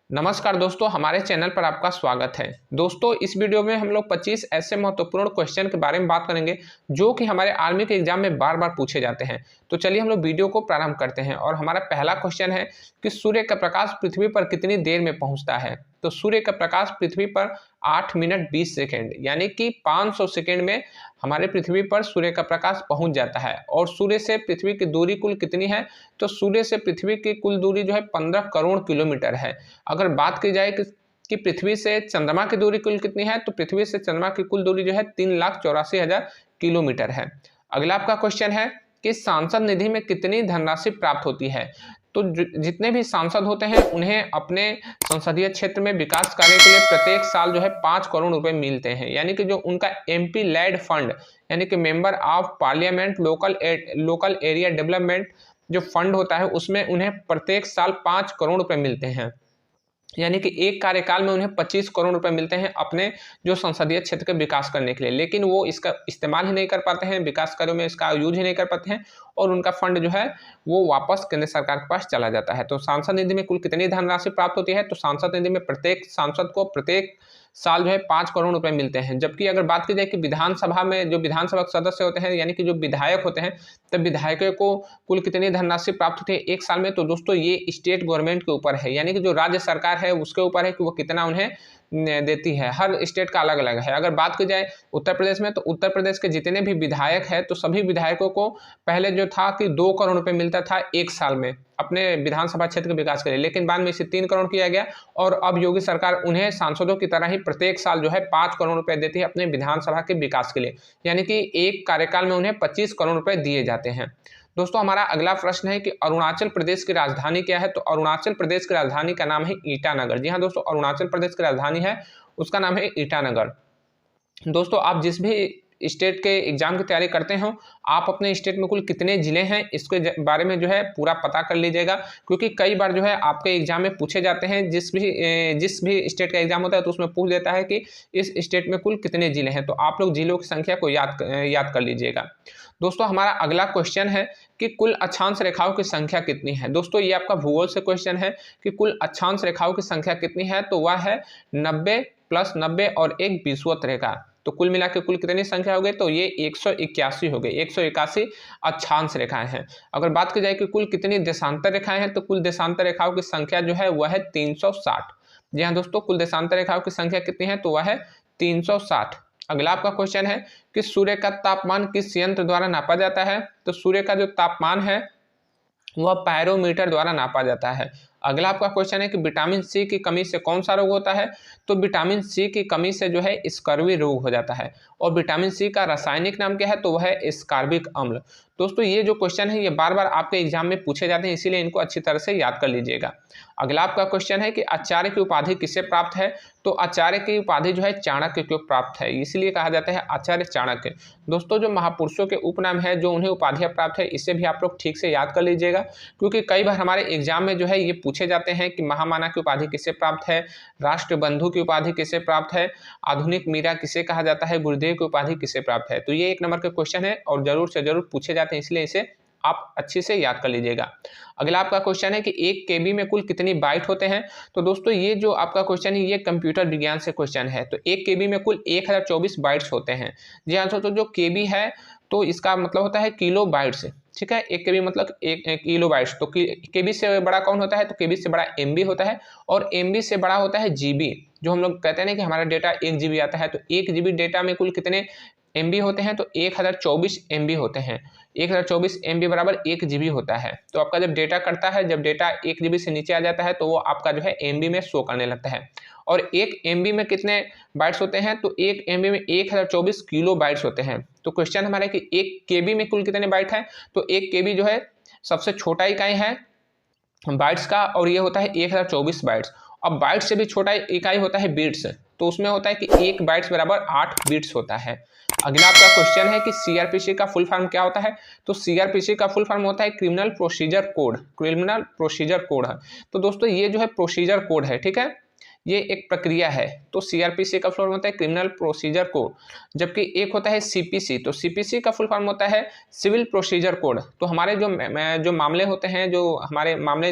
नमस्कार दोस्तों, हमारे चैनल पर आपका स्वागत है। दोस्तों, इस वीडियो में हम लोग 25 ऐसे महत्वपूर्ण क्वेश्चन के बारे में बात करेंगे जो कि हमारे आर्मी के एग्जाम में बार बार पूछे जाते हैं। तो चलिए हम लोग वीडियो को प्रारंभ करते हैं और हमारा पहला क्वेश्चन है कि सूर्य का प्रकाश पृथ्वी पर कितनी देर में पहुंचता है। तो सूर्य का प्रकाश पृथ्वी पर 8 मिनट 20 सेकेंड यानी कि 500 सेकेंड में हमारे पृथ्वी पर सूर्य का प्रकाश पहुंच जाता है। और सूर्य से पृथ्वी की दूरी कुल कितनी है? तो सूर्य से पृथ्वी की कुल दूरी जो है 15 करोड़ किलोमीटर है। अगर बात की जाए कि पृथ्वी से चंद्रमा की दूरी कुल कितनी है, तो पृथ्वी से चंद्रमा की कुल दूरी जो है 3,84,000 किलोमीटर है। अगला आपका क्वेश्चन है कि सांसद निधि में कितनी धनराशि प्राप्त होती है। तो जितने भी सांसद होते हैं उन्हें अपने संसदीय क्षेत्र में विकास कार्य के लिए प्रत्येक साल जो है 5 करोड़ रुपए मिलते हैं। यानी कि जो उनका एमपी लेड फंड यानी कि member of parliament local area development जो फंड होता है उसमें उन्हें प्रत्येक साल 5 करोड़ रुपए मिलते हैं। यानी कि एक कार्यकाल में उन्हें 25 करोड़ रुपए मिलते हैं अपने जो संसदीय क्षेत्र के विकास करने के लिए। लेकिन वो इसका इस्तेमाल ही नहीं कर पाते हैं, विकास कार्यों में इसका यूज ही नहीं कर पाते हैं और उनका फंड जो है वो वापस केंद्र सरकार के पास चला जाता है। तो सांसद निधि में कुल कितनी धनराशि प्राप्त होती है? तो सांसद निधि में प्रत्येक सांसद को प्रत्येक साल जो है 5 करोड़ रुपए मिलते हैं। जबकि अगर बात की जाए कि विधानसभा में जो विधानसभा के सदस्य होते हैं यानी कि जो विधायक होते हैं, तब विधायकों को कुल कितनी धनराशि प्राप्त होती है एक साल में? तो दोस्तों ये स्टेट गवर्नमेंट के ऊपर है, यानी कि जो राज्य सरकार है उसके ऊपर है कि वो कितना उन्हें देती है। हर स्टेट का अलग अलग है। अगर बात की जाए उत्तर प्रदेश में, तो उत्तर प्रदेश के जितने भी विधायक हैं तो सभी विधायकों को पहले जो था कि 2 करोड़ रुपए मिलता था एक साल में अपने विधानसभा क्षेत्र के विकास के लिए, लेकिन बाद में इसे 3 करोड़ किया गया और अब योगी सरकार उन्हें सांसदों की तरह ही प्रत्येक साल जो है 5 करोड़ रुपए देती है अपने विधानसभा के विकास के लिए। यानी कि एक कार्यकाल में उन्हें 25 करोड़ रुपए दिए जाते हैं। दोस्तों, हमारा अगला प्रश्न है कि अरुणाचल प्रदेश की राजधानी क्या है? तो अरुणाचल प्रदेश की राजधानी का नाम है ईटानगर। जी हाँ दोस्तों, अरुणाचल प्रदेश की राजधानी है उसका नाम है ईटानगर। दोस्तों, आप जिस भी स्टेट के एग्जाम की तैयारी करते हो, आप अपने स्टेट में कुल कितने जिले हैं इसके बारे में जो है पूरा पता कर लीजिएगा, क्योंकि कई बार जो है आपके एग्जाम में पूछे जाते हैं। जिस भी स्टेट का एग्जाम होता है तो उसमें पूछ देता है कि इस स्टेट में कुल कितने जिले हैं। तो आप लोग जिलों की संख्या को याद कर लीजिएगा। दोस्तों, हमारा अगला क्वेश्चन है कि कुल अक्षांश रेखाओं की संख्या कितनी है। दोस्तों, ये आपका भूगोल से क्वेश्चन है कि कुल अक्षांश रेखाओं की संख्या कितनी है। तो वह है 90 + 90 और एक विषुवत रेखा। तो कुल मिला के कुल कितनी संख्या हो गई? तो ये 181 हो गई। 181 अक्षांश रेखाएं हैं। अगर बात की जाए कि कुल कितनी देशांतर रेखाएं हैं, तो कुल देशांतर रेखाओं की संख्या जो है वह है 360। जी हाँ दोस्तों, कुल देशांतर रेखाओं की संख्या कितनी है? तो वह है 360। अगला आपका क्वेश्चन है कि सूर्य का तापमान किस यंत्र द्वारा नापा जाता है? तो सूर्य का जो तापमान है वह पायरोमीटर द्वारा नापा जाता है। अगला आपका क्वेश्चन है कि विटामिन सी की कमी से कौन सा रोग होता है? तो विटामिन सी की कमी से जो है स्कर्वी रोग हो जाता है। और विटामिन सी का रासायनिक नाम क्या है? तो वह है स्कार्बिक अम्ल। दोस्तों, ये जो क्वेश्चन है ये बार बार आपके एग्जाम में पूछे जाते हैं, इसीलिए इनको अच्छी तरह से याद कर लीजिएगा। अगला आपका क्वेश्चन है कि आचार्य की उपाधि किससे प्राप्त है? तो आचार्य की उपाधि जो है चाणक्य को प्राप्त है, इसलिए कहा जाता है आचार्य चाणक्य। दोस्तों, जो महापुरुषों के उपनाम है जो उन्हें उपाधियां प्राप्त है, इसे भी आप लोग ठीक से याद कर लीजिएगा, क्योंकि कई बार हमारे एग्जाम में जो है ये पूछे जाते हैं कि महामाना की उपाधि किसे प्राप्त है, राष्ट्रबंधु की उपाधि किसे प्राप्त है, आधुनिक मीरा किसे कहा जाता है, गुरुदेव की उपाधि किसे प्राप्त है। तो ये 1 नंबर के क्वेश्चन है और जरूर से जरूर पूछे जाते हैं, इसलिए इसे आप अच्छे से याद कर लीजिएगा। अगला आपका क्वेश्चन है कि 1 केबी में कुल कितनी बाइट होते हैं? तो दोस्तों, ये जो आपका क्वेश्चन है ये कंप्यूटर विज्ञान से क्वेश्चन है। तो 1 केबी में कुल 1024 बाइट्स होते हैं। जी हाँ दोस्तों, जो केबी है तो इसका मतलब होता है किलो बाइट्स। ठीक है, 1 केबी मतलब 1 किलो बाइट्स। तो केबी से बड़ा कौन होता है? तो केबी से बड़ा एमबी होता है और एमबी से बड़ा होता है जीबी। जो हम लोग कहते हैं ना कि हमारा डेटा 1 जीबी आता है, तो 1 जीबी डेटा में कुल कितने एमबी होते हैं? तो 1024 एमबी होते हैं। 1024 एमबी बराबर 1 जीबी होता है। तो आपका जब डेटा कटता है, जब डेटा 1 जीबी से नीचे आ जाता है तो वो आपका जो है एमबी में शो करने लगता है। और 1 एमबी में कितने बाइट्स होते हैं? तो 1 एमबी में 1024 किलो बाइट्स होते हैं। तो क्वेश्चन हमारा है कि 1 केबी में कुल कितने बाइट है? तो 1 केबी जो है सबसे छोटा इकाई है बाइट्स का और ये होता है 1024 बाइट्स। अब बाइट्स से भी छोटा इकाई होता है बीट्स, तो उसमें होता है कि 1 बाइट्स बराबर 8 बीट्स होता है। अगला आपका क्वेश्चन है कि सीआरपीसी का फुल फॉर्म क्या होता है? तो सीआरपीसी का फुल फॉर्म होता है criminal procedure code. Criminal procedure code है। तो दोस्तों, ये जो है प्रोसीजर कोड है, ठीक है, ये एक प्रक्रिया है। तो सीआरपीसी का फुल फॉर्म होता है क्रिमिनल प्रोसीजर कोड, जबकि एक होता है सीपीसी। तो सीपीसी का फुल फॉर्म होता है सिविल प्रोसीजर कोड। तो हमारे जो मामले होते हैं, जो हमारे मामले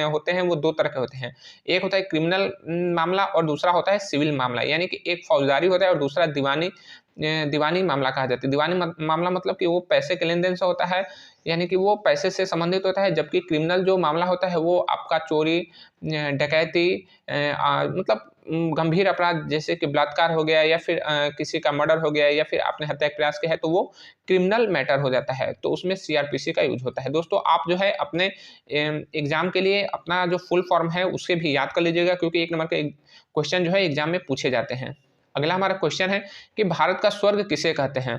होते हैं, वो दो तरह के होते हैं। एक होता है क्रिमिनल मामला और दूसरा होता है सिविल मामला, यानी कि एक फौजदारी होता है और दूसरा दीवानी मामला कहा जाता है। दीवानी मामला मतलब कि वो पैसे के लेन देन से होता है, यानी कि वो पैसे से संबंधित होता है, जबकि क्रिमिनल जो मामला होता है वो आपका चोरी, डकैती, मतलब गंभीर अपराध जैसे कि बलात्कार हो गया, या फिर किसी का मर्डर हो गया, या फिर आपने हत्या का प्रयास किया है, तो वो क्रिमिनल मैटर हो जाता है। तो उसमें सीआरपीसी का यूज होता है। दोस्तों आप जो है अपने एग्जाम के लिए अपना जो फुल फॉर्म है उसे भी याद कर लीजिएगा, क्योंकि एक नंबर के क्वेश्चन जो है एग्जाम में पूछे जाते हैं। अगला हमारा क्वेश्चन है कि भारत का स्वर्ग किसे कहते हैं।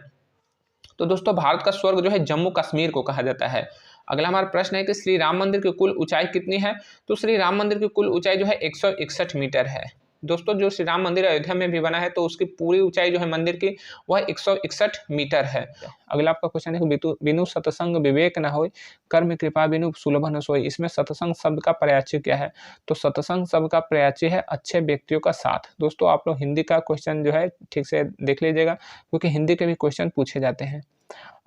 तो दोस्तों भारत का स्वर्ग जो है जम्मू कश्मीर को कहा जाता है। अगला हमारा प्रश्न है कि श्री राम मंदिर की कुल ऊंचाई कितनी है। तो श्री राम मंदिर की कुल ऊंचाई जो है 161 मीटर है। दोस्तों जो श्री राम मंदिर अयोध्या में भी बना है, तो उसकी पूरी ऊंचाई जो है मंदिर की वह 161 मीटर है। अगला आपका क्वेश्चन है कि बिनु सतसंग विवेक न होय, कर्म कृपा बिनु सुलभ न सोय। इसमें सतसंग शब्द का पर्यायवाची क्या है। तो सतसंग शब्द का पर्यायवाची है अच्छे व्यक्तियों का साथ। दोस्तों आप लोग हिंदी का क्वेश्चन जो है ठीक से देख लीजिएगा, क्योंकि हिंदी के भी क्वेश्चन पूछे जाते हैं।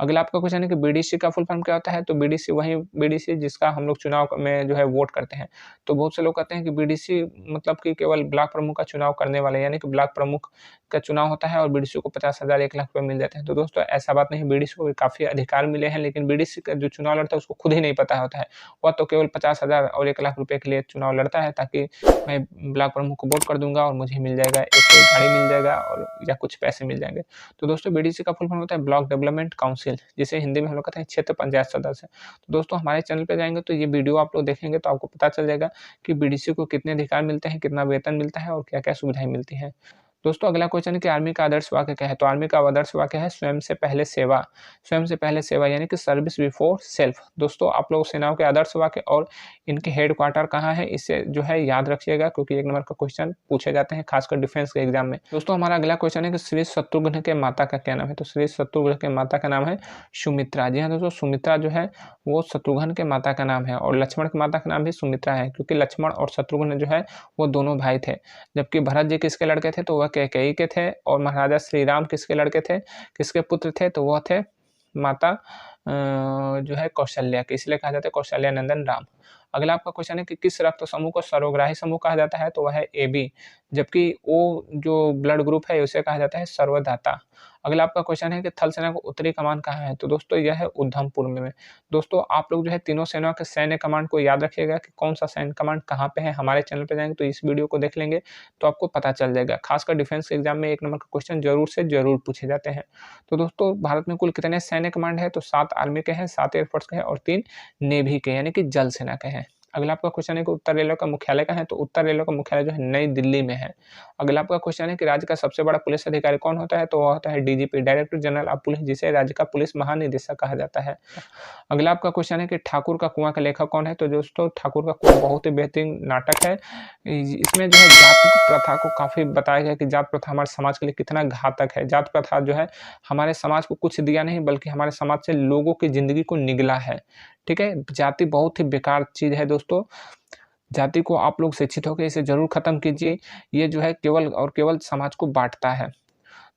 अगला आपका क्वेश्चन है कि बीडीसी का फुल फॉर्म क्या होता है। तो बीडीसी वही बीडीसी जिसका हम लोग चुनाव में जो है वोट करते हैं। तो बहुत से लोग कहते हैं कि बीडीसी मतलब कि केवल ब्लॉक प्रमुख का चुनाव करने वाले, यानी कि ब्लॉक प्रमुख का चुनाव होता है और बीडीसी को 50,000 1 लाख रुपए मिल जाते हैं। तो दोस्तों ऐसा बात नहीं, बीडीसी को भी काफ़ी अधिकार मिले हैं, लेकिन बीडीसी का जो चुनाव लड़ता है उसको खुद ही नहीं पता होता है। वह तो केवल 50,000 और 1 लाख रुपए के लिए चुनाव लड़ता है, ताकि मैं ब्लॉक प्रमुख को वोट कर दूंगा और मुझे मिल जाएगा, एक गाड़ी मिल जाएगा और या कुछ पैसे मिल जाएंगे। तो दोस्तों बीडीसी का फुल फॉर्म होता है ब्लॉक डेवलपमेंट काउंसिल, जिसे हिंदी में हम लोग कहते हैं क्षेत्र पंचायत सदस्य। तो दोस्तों हमारे चैनल पे जाएंगे तो ये वीडियो आप लोग देखेंगे तो आपको पता चल जाएगा कि बीडीसी को कितने अधिकार मिलते हैं, कितना वेतन मिलता है और क्या क्या सुविधाएं मिलती हैं। दोस्तों अगला क्वेश्चन है कि आर्मी का आदर्श वाक्य क्या है। तो आर्मी का आदर्श वाक्य है स्वयं से पहले सेवा। स्वयं से पहले सेवा यानी कि सर्विस बिफोर सेल्फ। दोस्तों आप लोग सेनाओं के आदर्श वाक्य और इनके हेड क्वार्टर कहाँ है, इसे जो है याद रखिएगा, क्योंकि एक नंबर का क्वेश्चन पूछे जाते हैं खासकर डिफेंस के एग्जाम में। दोस्तों हमारा अगला क्वेश्चन है कि श्री शत्रुघ्न के माता का क्या नाम है। तो श्री शत्रुघ्न के माता का नाम है सुमित्रा। जी हाँ दोस्तों, सुमित्रा जो है वो शत्रुघ्न के माता का नाम है, और लक्ष्मण के माता का नाम भी सुमित्रा है, क्योंकि लक्ष्मण और शत्रुघ्न जो है वो दोनों भाई थे। जबकि भरत जी किसके लड़के थे, तो वह कैकेयी के थे। और महाराजा श्री राम किसके लड़के थे, किसके पुत्र थे, तो वह थे माता जो है कौशल्या के, इसलिए कहा जाता है कौशल्या नंदन राम। अगला आपका क्वेश्चन है कि किस रक्त समूह को सर्वग्राही समूह कहा जाता है। तो वह है AB, जबकि ओ जो ब्लड ग्रुप है उसे कहा जाता है सर्वदाता। अगला आपका क्वेश्चन है कि थल सेना का उत्तरी कमान कहाँ है। तो दोस्तों यह है उधमपुर में। दोस्तों आप लोग जो है तीनों सेना के सैन्य कमांड को याद रखिएगा कि कौन सा सैन्य कमांड कहाँ पे है। हमारे चैनल पे जाएंगे तो इस वीडियो को देख लेंगे तो आपको पता चल जाएगा। खासकर डिफेंस के एग्जाम में 1 नंबर का क्वेश्चन जरूर से जरूर पूछे जाते हैं। तो दोस्तों भारत में कुल कितने सैन्य कमांड है। तो 7 आर्मी के हैं, 7 एयरफोर्स के हैं और 3 नेवी के यानी कि जल सेना के हैं। अगला आपका क्वेश्चन है कि उत्तर रेलवे का मुख्यालय कहाँ है। तो उत्तर रेलवे का मुख्यालय जो है नई दिल्ली में है। अगला आपका क्वेश्चन है कि राज्य का सबसे बड़ा पुलिस अधिकारी कौन होता है। तो वह होता है DGP, director general of police, जिसे राज्य का पुलिस महानिदेशक कहा जाता है। अगला आपका क्वेश्चन है कि ठाकुर का कुआं का लेखक कौन है। तो दोस्तों ठाकुर का कुआं बहुत ही बेहतरीन नाटक है। इसमें जो है जात प्रथा को काफी बताया गया कि जात प्रथा हमारे समाज के लिए कितना घातक है। जात प्रथा जो है हमारे समाज को कुछ दिया नहीं, बल्कि हमारे समाज से लोगों की जिंदगी को निगला है। ठीक है, जाति बहुत ही बेकार चीज है दोस्तों। जाति को आप लोग शिक्षित होकर इसे जरूर खत्म कीजिए। ये जो है केवल और केवल समाज को बांटता है।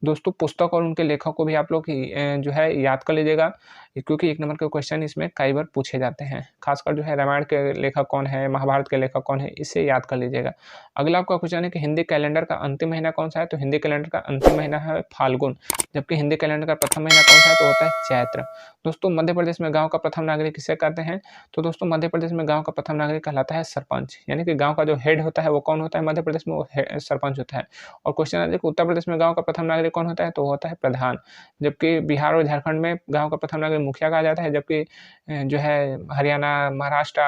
दोस्तों पुस्तक और उनके लेखक को भी आप लोग जो है याद कर लीजिएगा, क्योंकि 1 नंबर के क्वेश्चन इसमें कई बार पूछे जाते हैं। खासकर जो है रामायण के लेखक कौन है, महाभारत के लेखक कौन है, इसे याद कर लीजिएगा। अगला आपका क्वेश्चन है कि हिंदी कैलेंडर का अंतिम महीना कौन सा है। तो हिंदी कैलेंडर का अंतिम महीना है फाल्गुन, जबकि हिंदी कैलेंडर का प्रथम महीना कौन सा है, तो होता है चैत्र। दोस्तों मध्य प्रदेश में गाँव का प्रथम नागरिक किसे कहते हैं। तो दोस्तों मध्य प्रदेश में गाँव का प्रथम नागरिक कहलाता है सरपंच, यानी कि गाँव का जो हेड होता है वो कौन होता है मध्य प्रदेश में, वो सरपंच होता है। और क्वेश्चन है कि उत्तर प्रदेश में गाँव का प्रथम नागरिक कौन होता है, तो होता है प्रधान। जबकि बिहार और झारखंड में गाँव का प्रथम नागरिक मुखिया कहा जाता है, जबकि जो है हरियाणा, महाराष्ट्र,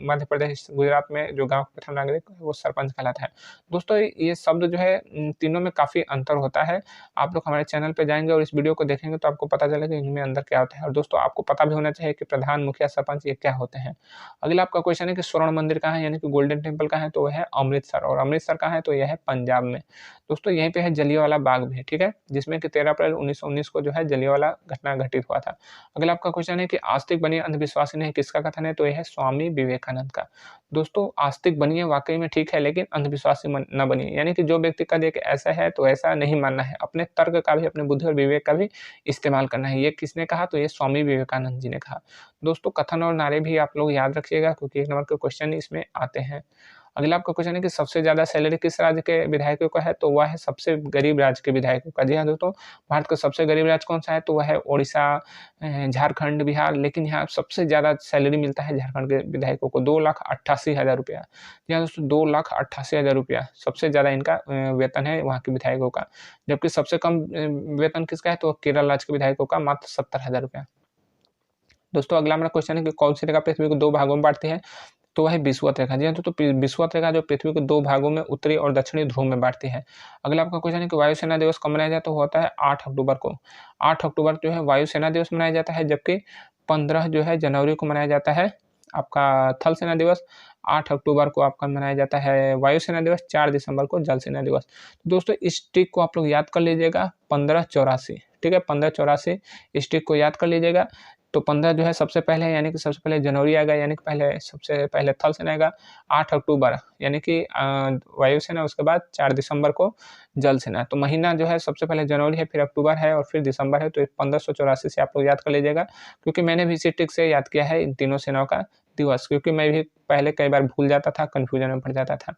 मध्य प्रदेश, गुजरात में जो गाँव का प्रथम नागरिक वो सरपंच कहलाता है। दोस्तों ये शब्द जो है तीनों में काफ़ी अंतर होता है। आप लोग हमारे चैनल पे जाएंगे और इस वीडियो को देखेंगे तो आपको पता चलेगा इनमें अंदर क्या होता है। और दोस्तों आपको पता भी होना चाहिए कि प्रधान, मुखिया, सरपंच ये क्या होते हैं। अगला आपका क्वेश्चन है कि स्वर्ण मंदिर कहाँ है, यानी कि गोल्डन टेम्पल कहाँ है। तो वह है अमृतसर, और अमृतसर कहाँ है, तो यह है पंजाब में। दोस्तों यहीं पे है जलियांवाला बाग भी, ठीक है। है, जिसमें कि 13 अप्रैल 1919 को जो है जलियांवाला घटना घटित हुआ था। अगला आपका क्वेश्चन है कि आस्तिक बनिए अंधविश्वासी नहीं, किसका कथन है? तो यह है स्वामी विवेकानंद का। दोस्तों आस्तिक बनिए वाक़ई में ठीक है, लेकिन अंधविश्वासी न बनिए। यानी कि जो व्यक्ति का देखिए ऐसा है तो ऐसा नहीं मानना है। अपने तर्क का भी, अपने बुद्धि और विवेक का भी इस्तेमाल करना है। ये किसने कहा? तो ये स्वामी विवेकानंद जी ने कहा। दोस्तों कथन और नारे भी आप लोग याद रखिएगा, क्योंकि 1 नंबर के क्वेश्चन इसमें आते हैं। अगला आपका क्वेश्चन है कि सबसे ज़्यादा सैलरी किस राज्य के विधायकों का है? तो वह है सबसे गरीब राज्य के विधायकों का। जी हाँ दोस्तों, भारत का सबसे गरीब राज्य कौन-सा है? तो वह है ओडिशा, झारखंड, बिहार, लेकिन यहाँ सबसे ज़्यादा सैलरी मिलता है झारखंड के विधायकों को, 2,88,000 रुपया। जी हाँ दोस्तों, 2,88,000 रुपया सबसे ज़्यादा इनका वेतन है वहाँ के विधायकों का। जबकि सबसे कम वेतन किसका है? तो केरल राज्य के विधायकों का मात्र 70,000 रुपया। दोस्तों अगला हमारा क्वेश्चन है कि कौन सी रेखा पृथ्वी को 2 भागों में बाँटती है? तो वह है विषुवत रेखा। जी हाँ, तो विषुवत रेखा जो पृथ्वी को 2 भागों में उत्तरी और दक्षिणी ध्रुव में बाँटती है। अगला आपका क्वेश्चन है कि वायुसेना दिवस कब मनाया जाता है? तो होता है 8 अक्टूबर को। 8 अक्टूबर जो है वायुसेना दिवस मनाया जाता है, जबकि 15 जो है जनवरी को मनाया जाता है आपका थल सेना दिवस। 8 अक्टूबर को आपका मनाया जाता है वायुसेना दिवस, 4 दिसंबर को जल सेना दिवस। दोस्तों इस ट्रिक को आप लोग याद कर लीजिएगा, 1584, ठीक है? 1584 इस ट्रिक को याद कर लीजिएगा। तो 15 जो है सबसे पहले, यानी कि सबसे पहले जनवरी आएगा, यानी कि सबसे पहले थल सेना आएगा। 8 अक्टूबर यानी कि वायुसेना, उसके बाद 4 दिसंबर को जल सेना। तो महीना जो है सबसे पहले जनवरी है, फिर अक्टूबर है और फिर दिसंबर है। तो 1584 से आप लोग याद कर लीजिएगा, क्योंकि मैंने भी इसी ट्रिक से याद किया है इन तीनों सेनाओं का दिवस, क्योंकि मैं भी पहले कई बार भूल जाता था, कन्फ्यूजन में पड़ जाता था।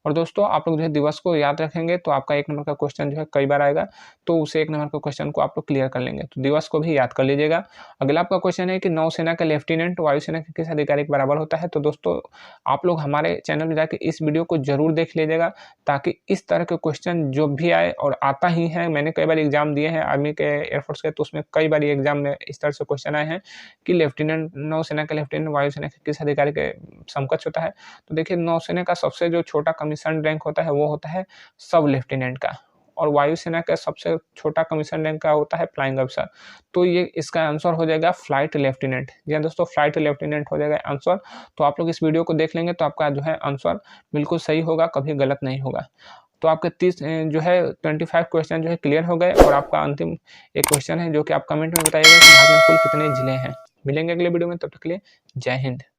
और दोस्तों आप लोग जो है दिवस को याद रखेंगे तो आपका 1 नंबर का क्वेश्चन जो है कई बार आएगा, तो उसे 1 नंबर का क्वेश्चन को आप लोग क्लियर कर लेंगे। तो दिवस को भी याद कर लीजिएगा। अगला आपका क्वेश्चन है कि नौसेना का लेफ्टिनेंट वायुसेना के किस अधिकारी के बराबर होता है? तो दोस्तों आप लोग हमारे चैनल में जाके इस वीडियो को ज़रूर देख लीजिएगा, ताकि इस तरह के क्वेश्चन जो भी आए, और आता ही है, मैंने कई बार एग्जाम दिए हैं आर्मी के, एयरफोर्स के, तो उसमें कई बार एग्जाम में इस तरह से क्वेश्चन आए हैं कि लेफ्टिनेंट, नौसेना के लेफ्टिनेंट वायुसेना के किस अधिकारी के समकक्ष होता है? तो देखिए नौसेना का सबसे जो छोटा कमीशन रैंक होता है वो होता है सब लेफ्टिनेंट का, और वायुसेना का सबसे छोटा कमीशन रैंक का होता है फ्लाइंग अफसर। तो ये इसका आंसर हो जाएगा फ्लाइट लेफ्टिनेंट। जी हाँ दोस्तों, फ्लाइट लेफ्टिनेंट हो जाएगा आंसर। तो आप लोग इस वीडियो को देख लेंगे तो आपका जो है आंसर बिल्कुल सही होगा, कभी गलत नहीं होगा। तो आपके 30 जो है 25 क्वेश्चन जो है क्लियर हो गए, और आपका अंतिम एक क्वेश्चन है जो कि आप कमेंट में बताइएगा कि भारत में कुल कितने जिले हैं। मिलेंगे अगले वीडियो में, तब तक के लिए जय हिंद।